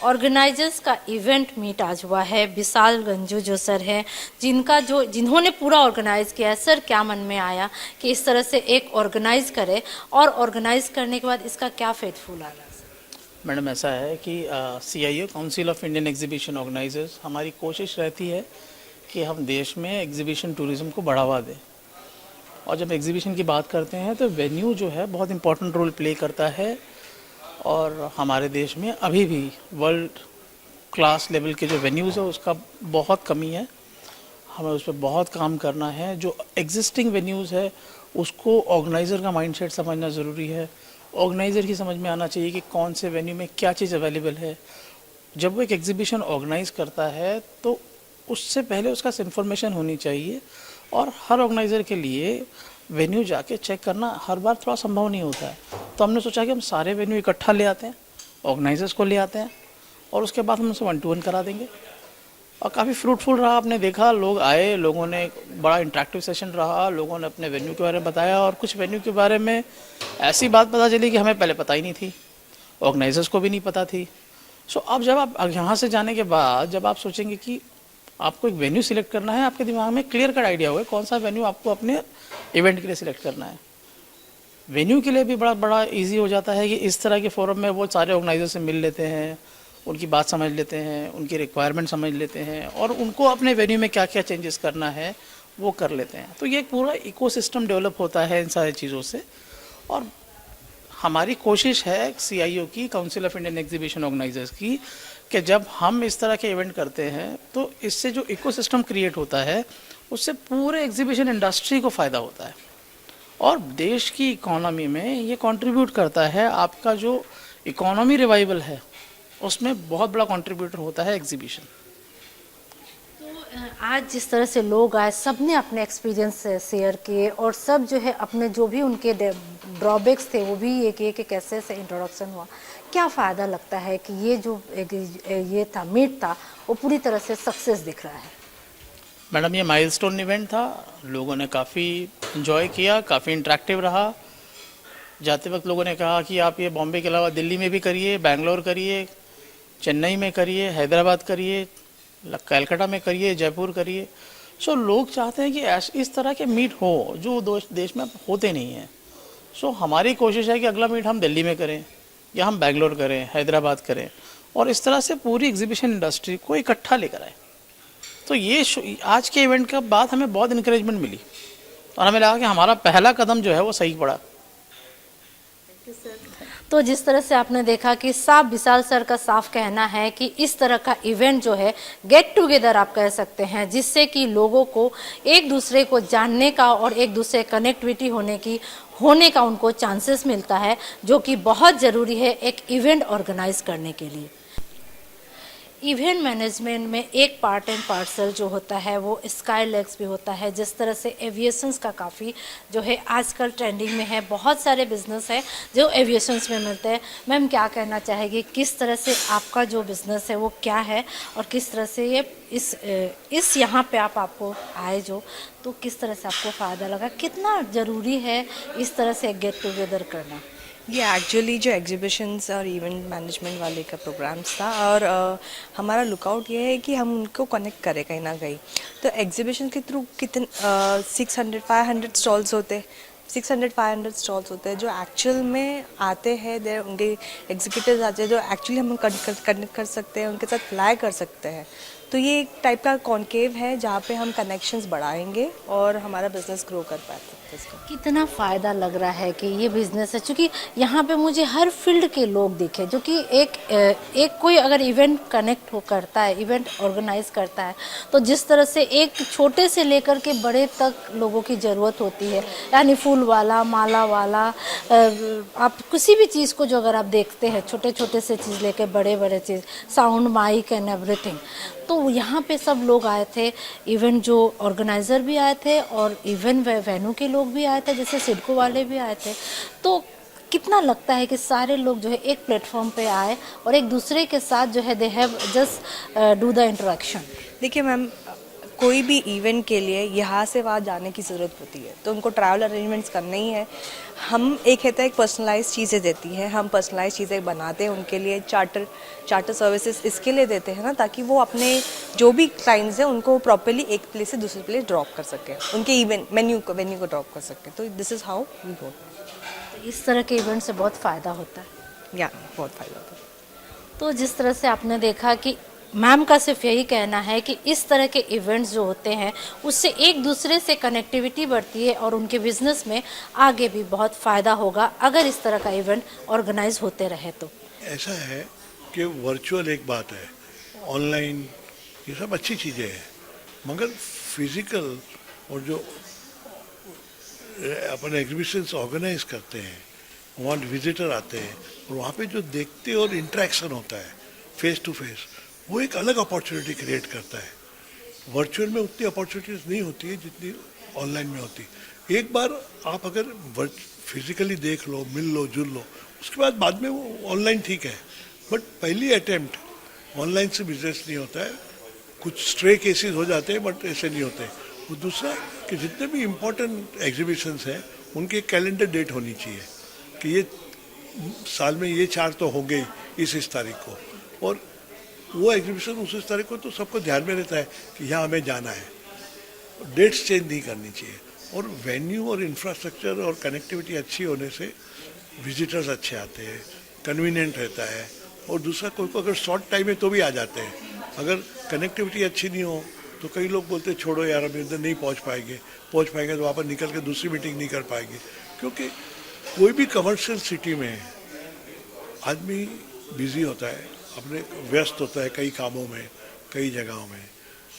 Organisers का event meet आज हुआ है। विशाल गंजू जो सर है, जिन्होंने पूरा ऑर्गेनाइज किया है। सर, क्या मन में आया कि इस तरह से एक ऑर्गेनाइज करे और ऑर्गेनाइज करने के बाद इसका क्या फेथफुल आया? मैडम, ऐसा है कि CIO council of Indian exhibition organisers, हमारी कोशिश रहती है कि हम देश में एग्जीबिशन टूरिज़्म को बढ़ावा दें। और जब एग्जीबिशन की बात करते हैं तो वेन्यू जो है बहुत इंपॉर्टेंट रोल प्ले करता है। और हमारे देश में अभी भी वर्ल्ड क्लास लेवल के जो वेन्यूज़ है उसका बहुत कमी है। हमें उस पर बहुत काम करना है। जो एग्जिस्टिंग वेन्यूज़ है उसको ऑर्गेनाइज़र का माइंडसेट समझना ज़रूरी है। ऑर्गेनाइज़र की समझ में आना चाहिए कि कौन से वेन्यू में क्या चीज़ अवेलेबल है। जब वो एक एग्जीबिशन ऑर्गेनाइज करता है तो उससे पहले उसका इन्फॉर्मेशन होनी चाहिए। और हर ऑर्गेनाइज़र के लिए वेन्यू जाके चेक करना हर बार थोड़ा संभव नहीं होता है। तो हमने सोचा कि हम सारे वेन्यू इकट्ठा ले आते हैं, ऑर्गेनाइजर्स को ले आते हैं और उसके बाद हम उनसे 1-to-1 करा देंगे। और काफ़ी फ्रूटफुल रहा। आपने देखा, लोग आए, लोगों ने बड़ा इंटरेक्टिव सेशन रहा, लोगों ने अपने वेन्यू के बारे में बताया। और कुछ वेन्यू के बारे में ऐसी बात पता चली कि हमें पहले पता ही नहीं थी, ऑर्गेनाइजर्स को भी नहीं पता थी। सो अब जब आप यहाँ से जाने के बाद जब आप सोचेंगे कि आपको एक वेन्यू सिलेक्ट करना है, आपके दिमाग में क्लियर कट आइडिया होगा कौन सा वेन्यू आपको अपने इवेंट के लिए सिलेक्ट करना है। वेन्यू के लिए भी बड़ा इजी हो जाता है कि इस तरह के फोरम में वो सारे ऑर्गेनाइजर से मिल लेते हैं, उनकी बात समझ लेते हैं, उनकी रिक्वायरमेंट समझ लेते हैं और उनको अपने वेन्यू में क्या क्या चेंजेस करना है वो कर लेते हैं। तो ये एक पूरा इकोसिस्टम डेवलप होता है इन सारी चीज़ों से। और हमारी कोशिश है CIO की, council of Indian exhibition organisers की, कि जब हम इस तरह के इवेंट करते हैं तो इससे जो इकोसिस्टम क्रिएट होता है उससे पूरे एग्जीबिशन इंडस्ट्री को फ़ायदा होता है और देश की इकोनॉमी में ये कंट्रीब्यूट करता है। आपका जो इकोनॉमी रिवाइवल है उसमें बहुत बड़ा कंट्रीब्यूटर होता है एग्जीबिशन। आज जिस तरह से लोग आए, सब ने अपने एक्सपीरियंस शेयर किए और सब जो है अपने जो भी उनके ड्रॉबैक्स थे वो भी ये किए कि कैसे से इंट्रोडक्शन हुआ। क्या फ़ायदा लगता है कि ये जो ये था मीट था वो पूरी तरह से सक्सेस दिख रहा है? मैडम, ये माइलस्टोन इवेंट था। लोगों ने काफ़ी इन्जॉय किया, काफ़ी इंटरेक्टिव रहा। जाते वक्त लोगों ने कहा कि आप ये बॉम्बे के अलावा दिल्ली में भी करिए, बैंगलोर करिए, चेन्नई में करिए, हैदराबाद करिए, कलकत्ता में करिए, जयपुर करिए। सो लोग चाहते हैं कि इस तरह के मीट हो जो देश में होते नहीं हैं। सो हमारी कोशिश है कि अगला मीट हम दिल्ली में करें या हम बैंगलोर करें, हैदराबाद करें और इस तरह से पूरी एग्जीबिशन इंडस्ट्री को इकट्ठा लेकर आए। तो ये आज के इवेंट के बाद हमें बहुत इंकरेजमेंट मिली और हमें लगा कि हमारा पहला कदम जो है वो सही पड़ा। तो जिस तरह से आपने देखा कि साफ विशाल सर का साफ कहना है कि इस तरह का इवेंट जो है गेट टुगेदर आप कह सकते हैं, जिससे कि लोगों को एक दूसरे को जानने का और एक दूसरे कनेक्टिविटी होने का उनको चांसेस मिलता है, जो कि बहुत ज़रूरी है एक इवेंट ऑर्गेनाइज करने के लिए। इवेंट मैनेजमेंट में एक पार्ट एंड पार्सल जो होता है वो स्काईलैक्स भी होता है। जिस तरह से एविएशंस का काफ़ी जो है आजकल ट्रेंडिंग में है, बहुत सारे बिजनेस है जो एविएशंस में मिलते हैं। मैम, क्या कहना चाहेगी, किस तरह से आपका जो बिज़नेस है वो क्या है और किस तरह से ये इस यहाँ पे आपको आए जो, तो किस तरह से आपको फ़ायदा लगा, कितना ज़रूरी है इस तरह से गेट टुगेदर करना? ये एक्चुअली जो एग्जीबिशंस और इवेंट मैनेजमेंट वाले का प्रोग्राम्स था और हमारा लुकआउट ये है कि हम उनको कनेक्ट करें कहीं ना कहीं। तो एग्जीबिशन के थ्रू कितने 600-500 स्टॉल्स होते 600-500 स्टॉल्स होते हैं जो एक्चुअल में आते हैं। देर उनके एग्जीक्यूटिव्स आते हैं जो एक्चुअली हम कनेक्ट कर सकते हैं, उनके साथ फ्लाई कर सकते हैं। तो ये एक टाइप का कॉन्केव है जहाँ पे हम कनेक्शंस बढ़ाएंगे और हमारा बिजनेस ग्रो कर पाते हैं। कितना फ़ायदा लग रहा है कि ये बिज़नेस है, क्योंकि यहाँ पे मुझे हर फील्ड के लोग दिखे जो कि एक कोई अगर इवेंट कनेक्ट करता है, इवेंट ऑर्गेनाइज करता है, तो जिस तरह से एक छोटे से लेकर के बड़े तक लोगों की ज़रूरत होती है, यानी फूल वाला, माला वाला, आप किसी भी चीज़ को जो अगर आप देखते हैं, छोटे छोटे से चीज़ लेकर बड़े बड़े चीज़, साउंड, माइक एंड एवरीथिंग। तो यहाँ पे सब लोग आए थे, इवेंट जो ऑर्गेनाइज़र भी आए थे और इवेंट वेन्यू के लोग भी आए थे, जैसे सिडको वाले भी आए थे। तो कितना लगता है कि सारे लोग जो है एक प्लेटफॉर्म पे आए और एक दूसरे के साथ जो है they have just do the interaction? देखिए मैम, कोई भी इवेंट के लिए यहाँ से वहाँ जाने की ज़रूरत होती है, तो उनको ट्रैवल अरेंजमेंट्स करने ही है। हम एक है पर्सनलाइज चीज़ें देती है, हम पर्सनलाइज चीज़ें बनाते हैं उनके लिए, चार्टर सर्विसेज इसके लिए देते हैं ना, ताकि वो अपने जो भी क्लाइंट्स हैं उनको प्रॉपरली एक प्लेस से दूसरे प्लेस ड्रॉप कर सकें, उनके इवेंट वेन्यू को ड्रॉप कर सकें। तो this is how we go. इस तरह के इवेंट से बहुत फ़ायदा होता है। या बहुत फ़ायदा होता है। तो जिस तरह से आपने देखा कि मैम का सिर्फ यही कहना है कि इस तरह के इवेंट्स जो होते हैं उससे एक दूसरे से कनेक्टिविटी बढ़ती है और उनके बिजनेस में आगे भी बहुत फ़ायदा होगा अगर इस तरह का इवेंट ऑर्गेनाइज होते रहे तो। ऐसा है कि वर्चुअल एक बात है, ऑनलाइन ये सब अच्छी चीज़ें हैं, मगर फिजिकल और जो अपन एग्जीबिशंस ऑर्गेनाइज करते हैं, वहाँ विजिटर आते हैं और वहाँ पे जो देखते और इंटरेक्शन होता है फेस टू फेस, वो एक अलग अपॉर्चुनिटी क्रिएट करता है। वर्चुअल में उतनी अपॉर्चुनिटीज नहीं होती है जितनी ऑनलाइन में होती। एक बार आप अगर फिजिकली देख लो, मिल लो, जुल लो, उसके बाद में वो ऑनलाइन ठीक है, बट पहली अटेम्प्ट ऑनलाइन से बिजनेस नहीं होता है। कुछ स्ट्रे केसेस हो जाते हैं बट ऐसे नहीं होते। और दूसरा कि जितने भी इम्पोर्टेंट एग्जीबिशंस हैं उनकी एक कैलेंडर डेट होनी चाहिए कि ये साल में ये 4 तो होंगे इस तारीख को, और वो एग्जीबिशन उस तारीख को, तो सबको ध्यान में रहता है कि यहाँ हमें जाना है। डेट्स चेंज नहीं करनी चाहिए। और वेन्यू और इंफ्रास्ट्रक्चर और कनेक्टिविटी अच्छी होने से विजिटर्स अच्छे आते हैं, कन्वीनियंट रहता है। और दूसरा कोई को अगर शॉर्ट टाइम है तो भी आ जाते हैं। अगर कनेक्टिविटी अच्छी नहीं हो तो कई लोग बोलते हैं छोड़ो यार हम इधर नहीं पहुँच पाएंगे तो वहाँ पर निकल के दूसरी मीटिंग नहीं कर पाएंगे। क्योंकि कोई भी कमर्शियल सिटी में आदमी बिजी होता है, अपने व्यस्त होता है कई कामों में, कई जगहों में,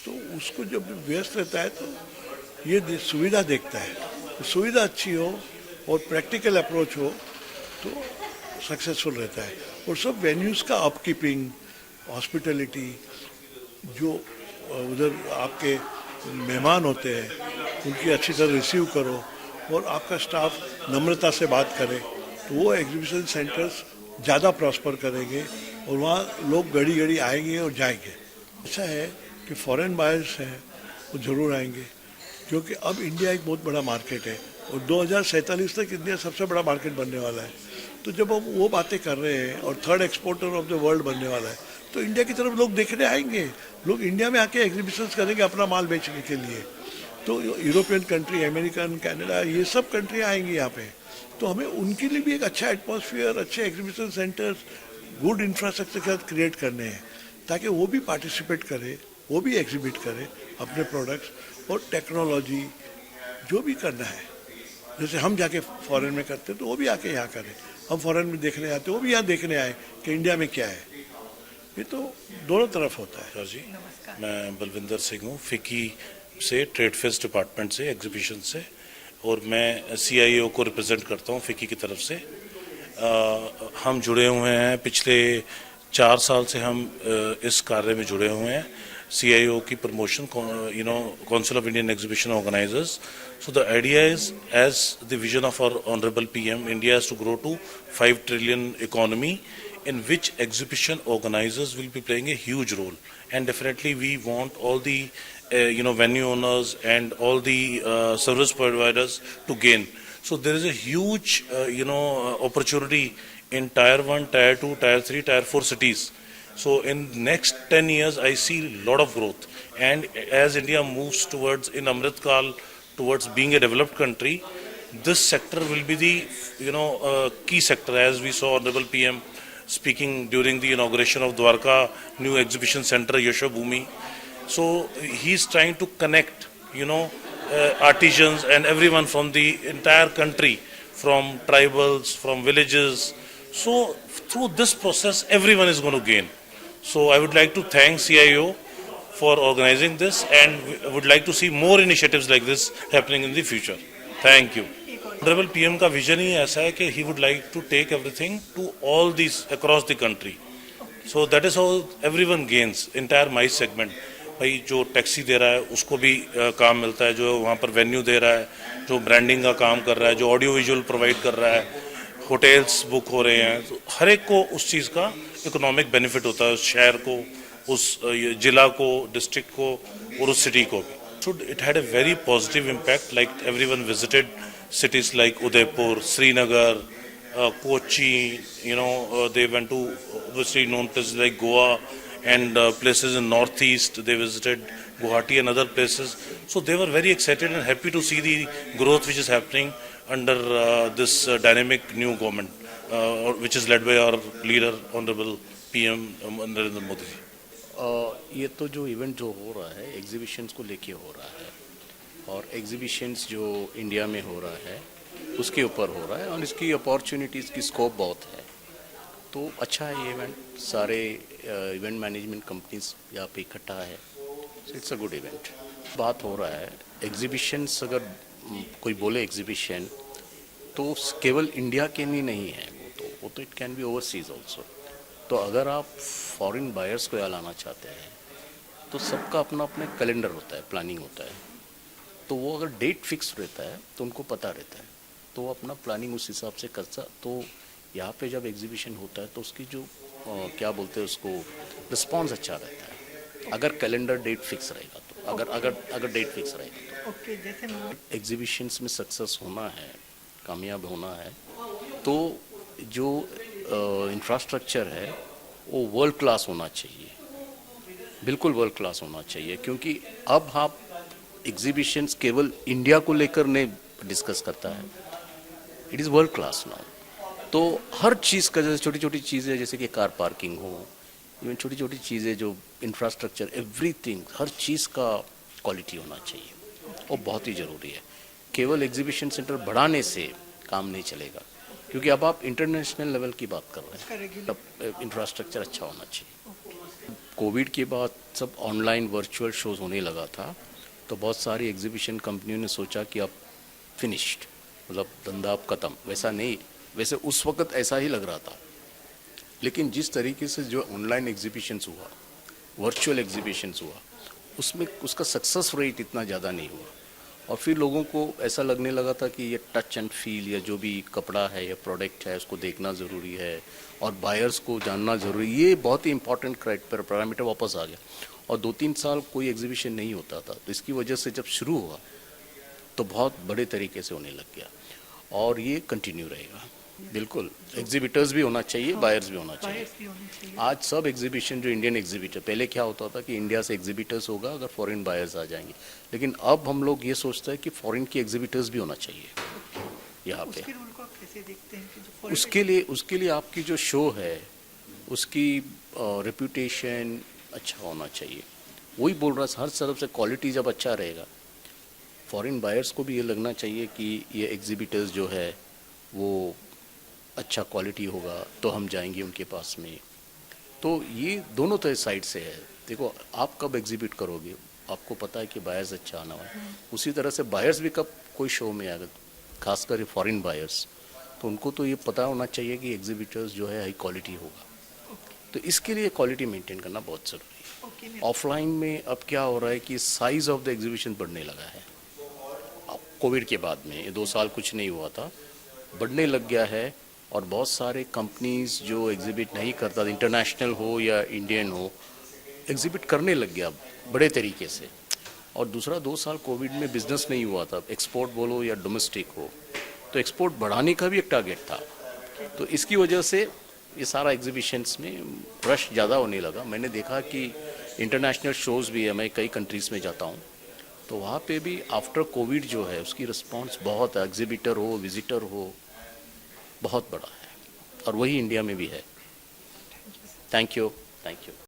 तो उसको जब व्यस्त रहता है तो ये सुविधा देखता है। तो सुविधा अच्छी हो और प्रैक्टिकल अप्रोच हो तो सक्सेसफुल रहता है। और सब वेन्यूज़ का अपकीपिंग, हॉस्पिटलिटी, जो उधर आपके मेहमान होते हैं उनकी अच्छी तरह रिसीव करो और आपका स्टाफ नम्रता से बात करे, तो वो एग्जीबिशन सेंटर्स ज़्यादा प्रॉस्पर करेंगे और वहाँ लोग घड़ी घड़ी आएंगे और जाएंगे। ऐसा है कि फॉरेन बायर्स हैं वो ज़रूर आएंगे, क्योंकि अब इंडिया एक बहुत बड़ा मार्केट है और 2047 तक इंडिया सबसे बड़ा मार्केट बनने वाला है। तो जब हम वो बातें कर रहे हैं और third exporter of the world बनने वाला है, तो इंडिया की तरफ लोग देखने आएंगे। लोग इंडिया में आके एग्जीबिशंस करेंगे अपना माल बेचने के लिए। तो यूरोपियन कंट्री, अमेरिकन, कनाडा, ये सब कंट्री आएंगी यहाँ पे। तो हमें उनके लिए भी एक अच्छा एटमॉस्फेयर, अच्छे एग्जीबिशन सेंटर्स, गुड इंफ्रास्ट्रक्चर के साथ क्रिएट करने हैं, ताकि वो भी पार्टिसिपेट करे, वो भी एग्जिबिट करे अपने प्रोडक्ट्स और टेक्नोलॉजी जो भी करना है। जैसे हम जाके फॉरेन में करते हैं तो वो भी आके यहाँ करें। हम फॉरेन में देखने आते वो भी यहाँ देखने आए कि इंडिया में क्या है। ये तो दोनों तरफ होता है। जी, मैं बलविंदर सिंह हूँ, फिकी से ट्रेड फेस्ट डिपार्टमेंट से, एग्जीबिशन से, और मैं CIO को रिप्रेजेंट करता हूँ फिकी की तरफ से। हम जुड़े हुए हैं, पिछले 4 साल से हम इस कार्य में जुड़े हुए हैं। CIO की promotion, Council of Indian Exhibition Organizers. So the idea is, as the vision of our Honorable PM, India has to grow to 5 trillion economy, in which exhibition organizers will be playing a huge role. And definitely we want all the venue owners and all the service providers to gain. So there is a huge opportunity in Tier 1, Tier 2, Tier 3, Tier 4 cities. So in next 10 years, I see a lot of growth. And as India moves towards, in Amrit Kal, towards being a developed country, this sector will be the key sector, as we saw Honorable PM speaking during the inauguration of Dwarka new exhibition center, Yasho Bhumi. So he's trying to connect, artisans and everyone from the entire country, from tribals, from villages. So through this process, everyone is going to gain. So I would like to thank CIO for organizing this, and would like to see more initiatives like this happening in the future. Thank you. Honorable PM का vision ही ऐसा है कि he would like to take everything to all these across the country. So that is how everyone gains, entire MICE segment. भाई जो taxi दे रहा है उसको भी काम मिलता है, जो वहाँ पर वेन्यू दे रहा है, जो ब्रांडिंग का काम कर रहा है, जो ऑडियो विजुअल प्रोवाइड कर रहा है, होटल्स बुक हो रहे हैं, तो हर एक को उस चीज़ का इकोनॉमिक बेनिफिट होता है, उस शहर को, उस जिला को, डिस्ट्रिक्ट को, और उस सिटी को भी. It had a very positive impact, like everyone visited cities like Udaipur, Srinagar, Kochi, they went to obviously known places like Goa and places in northeast. They visited Guwahati and other places. So they were very excited and happy to see the growth which is happening under this dynamic new government, which is led by our leader, Honorable PM Narendra Modi ji. ये तो जो event जो हो रहा है exhibitions को लेके हो रहा है और एग्जीबिशंस जो इंडिया में हो रहा है उसके ऊपर हो रहा है और इसकी अपॉर्चुनिटीज़ की स्कोप बहुत है. तो अच्छा है ये इवेंट. सारे इवेंट मैनेजमेंट कंपनीज यहाँ पे इकट्ठा है. It's a good event. बात हो रहा है एग्जीबिशंस. अगर कोई बोले एग्जीबिशन तो केवल इंडिया के लिए नहीं है. वो तो it can be overseas also. तो अगर आप फॉरेन बायर्स को यहाँ लाना चाहते हैं तो सबका अपना अपना कैलेंडर होता है, प्लानिंग होता है. तो वो अगर डेट फिक्स रहता है तो उनको पता रहता है तो वो अपना प्लानिंग उस हिसाब से करता. तो यहाँ पे जब एग्जीबिशन होता है तो उसकी जो क्या बोलते हैं उसको रिस्पॉन्स अच्छा रहता है अगर कैलेंडर डेट फिक्स रहेगा तो. अगर डेट फिक्स रहेगा तो एग्जीबिशंस में सक्सेस होना है, कामयाब होना है तो जो इंफ्रास्ट्रक्चर है वो वर्ल्ड क्लास होना चाहिए. बिल्कुल वर्ल्ड क्लास होना चाहिए. क्योंकि अब आप एग्जीबिशंस केवल इंडिया को लेकर नहीं डिस्कस करता है. It is world class now. तो हर चीज़ का जैसे छोटी छोटी चीज़ें जैसे कि कार पार्किंग हो, इवन छोटी छोटी चीज़ें जो इंफ्रास्ट्रक्चर एवरीथिंग हर चीज़ का क्वालिटी होना चाहिए वो बहुत ही ज़रूरी है. केवल एग्जीबिशन सेंटर बढ़ाने से काम नहीं चलेगा क्योंकि अब आप इंटरनेशनल लेवल की बात कर रहे हैं. तब इंफ्रास्ट्रक्चर अच्छा होना चाहिए. कोविड के बाद सब ऑनलाइन वर्चुअल शोज होने लगा था तो बहुत सारी एग्जीबिशन कंपनियों ने सोचा कि अब फिनिश्ड, मतलब धंधा अब ख़त्म. वैसा नहीं. वैसे उस वक्त ऐसा ही लग रहा था. लेकिन जिस तरीके से जो ऑनलाइन एग्जीबिशंस हुआ, वर्चुअल एग्जीबिशंस हुआ, उसमें उसका सक्सेस रेट इतना ज़्यादा नहीं हुआ. और फिर लोगों को ऐसा लगने लगा था कि ये टच एंड फील या जो भी कपड़ा है या प्रोडक्ट है उसको देखना ज़रूरी है और बायर्स को जानना ज़रूरी. ये बहुत ही इंपॉर्टेंट पैरामीटर वापस आ गया. और 2-3 साल कोई एग्जीबिशन नहीं होता था तो इसकी वजह से जब शुरू हुआ तो बहुत बड़े तरीके से होने लग गया और ये कंटिन्यू रहेगा. बिल्कुल एग्जीबिटर्स भी होना चाहिए, बायर्स भी होना चाहिए. आज सब एग्जीबिशन जो इंडियन एग्जीबिटर, पहले क्या होता था कि इंडिया से एग्जीबिटर्स होगा अगर फॉरेन बायर्स आ जाएंगे. लेकिन अब हम लोग ये सोचते हैं कि फॉरेन के एग्जीबिटर्स भी होना चाहिए यहाँ पे. उसके लिए आपकी जो शो है उसकी रेपुटेशन अच्छा होना चाहिए. वही बोल रहा हर तरफ से क्वालिटी जब अच्छा रहेगा फॉरेन बायर्स को भी ये लगना चाहिए कि ये एग्जीबिटर्स जो है वो अच्छा क्वालिटी होगा तो हम जाएंगे उनके पास में. तो ये दोनों तरह साइड से है. देखो आप कब एग्जिबिट करोगे आपको पता है कि बायर्स अच्छा आना है. उसी तरह से बायर्स भी कब कोई शो में आएगा, खासकर फॉरेन बायर्स, तो उनको तो ये पता होना चाहिए कि एग्जिबिटर्स जो है हाई क्वालिटी होगा. तो इसके लिए क्वालिटी मेंटेन करना बहुत ज़रूरी है. ऑफलाइन में अब क्या हो रहा है कि साइज़ ऑफ द एग्जीबिशन बढ़ने लगा है. कोविड के बाद में ये 2 साल कुछ नहीं हुआ था, बढ़ने लग गया है. और बहुत सारे कंपनीज जो एग्जिबिट नहीं करता, इंटरनेशनल हो या इंडियन हो, एग्जिबिट करने लग गया बड़े तरीके से. और दूसरा 2 साल कोविड में बिजनेस नहीं हुआ था, एक्सपोर्ट बोलो या डोमेस्टिक हो, तो एक्सपोर्ट बढ़ाने का भी एक टारगेट था. तो इसकी वजह से ये सारा एग्जीबिशंस में रश ज़्यादा होने लगा. मैंने देखा कि इंटरनेशनल शोज़ भी है, मैं कई कंट्रीज़ में जाता हूँ तो वहाँ पे भी आफ्टर कोविड जो है उसकी रिस्पांस बहुत है. एग्जिबिटर हो, विजिटर हो, बहुत बड़ा है. और वही इंडिया में भी है. Thank you.